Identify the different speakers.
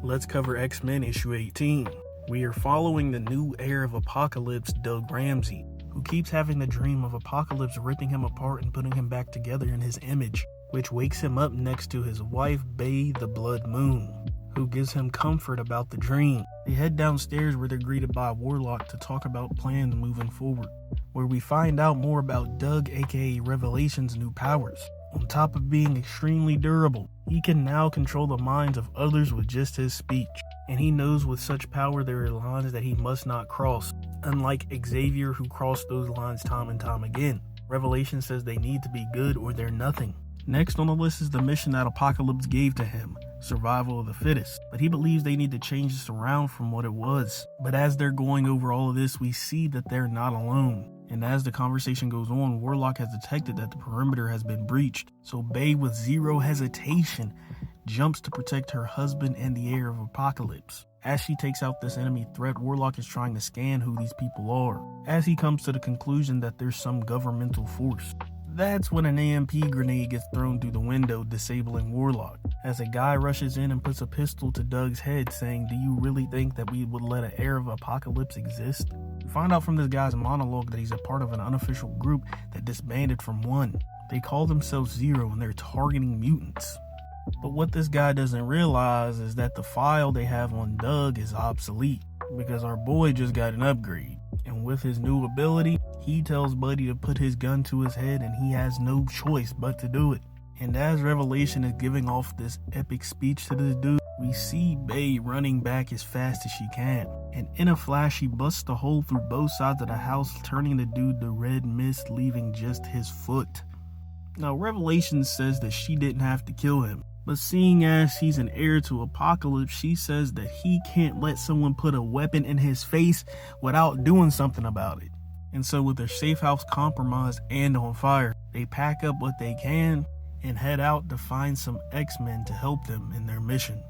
Speaker 1: Let's cover X-Men issue 18. We are following the new heir of Apocalypse, Doug Ramsey, who keeps having the dream of Apocalypse ripping him apart and putting him back together in his image, which wakes him up next to his wife, Bay the Blood Moon, who gives him comfort about the dream. They head downstairs where they're greeted by Warlock to talk about plans moving forward, where we find out more about Doug aka Revelation's new powers. On top of being extremely durable, he can now control the minds of others with just his speech, and he knows with such power there are lines that he must not cross, unlike Xavier who crossed those lines time and time again. Revelation says they need to be good or they're nothing. Next on the list is the mission that Apocalypse gave to him, survival of the fittest, but he believes they need to change this around from what it was. But as they're going over all of this, we see that they're not alone. And as the conversation goes on, Warlock has detected that the perimeter has been breached, so Bay with zero hesitation jumps to protect her husband and the heir of Apocalypse. As she takes out this enemy threat, Warlock is trying to scan who these people are, as he comes to the conclusion that there's some governmental force. That's when an EMP grenade gets thrown through the window, disabling Warlock, as a guy rushes in and puts a pistol to Doug's head, saying, "Do you really think that we would let an heir of Apocalypse exist?" We find out from this guy's monologue that he's a part of an unofficial group that disbanded from one. They call themselves Zero and they're targeting mutants. But what this guy doesn't realize is that the file they have on Doug is obsolete, because our boy just got an upgrade. And with his new ability, he tells Buddy to put his gun to his head and he has no choice but to do it. And as Revelation is giving off this epic speech to this dude, we see Bay running back as fast as she can. And in a flash, she busts a hole through both sides of the house, turning the dude to red mist, leaving just his foot. Now, Revelation says that she didn't have to kill him, but seeing as he's an heir to Apocalypse, she says that he can't let someone put a weapon in his face without doing something about it. And so with their safe house compromised and on fire, they pack up what they can and head out to find some X-Men to help them in their mission.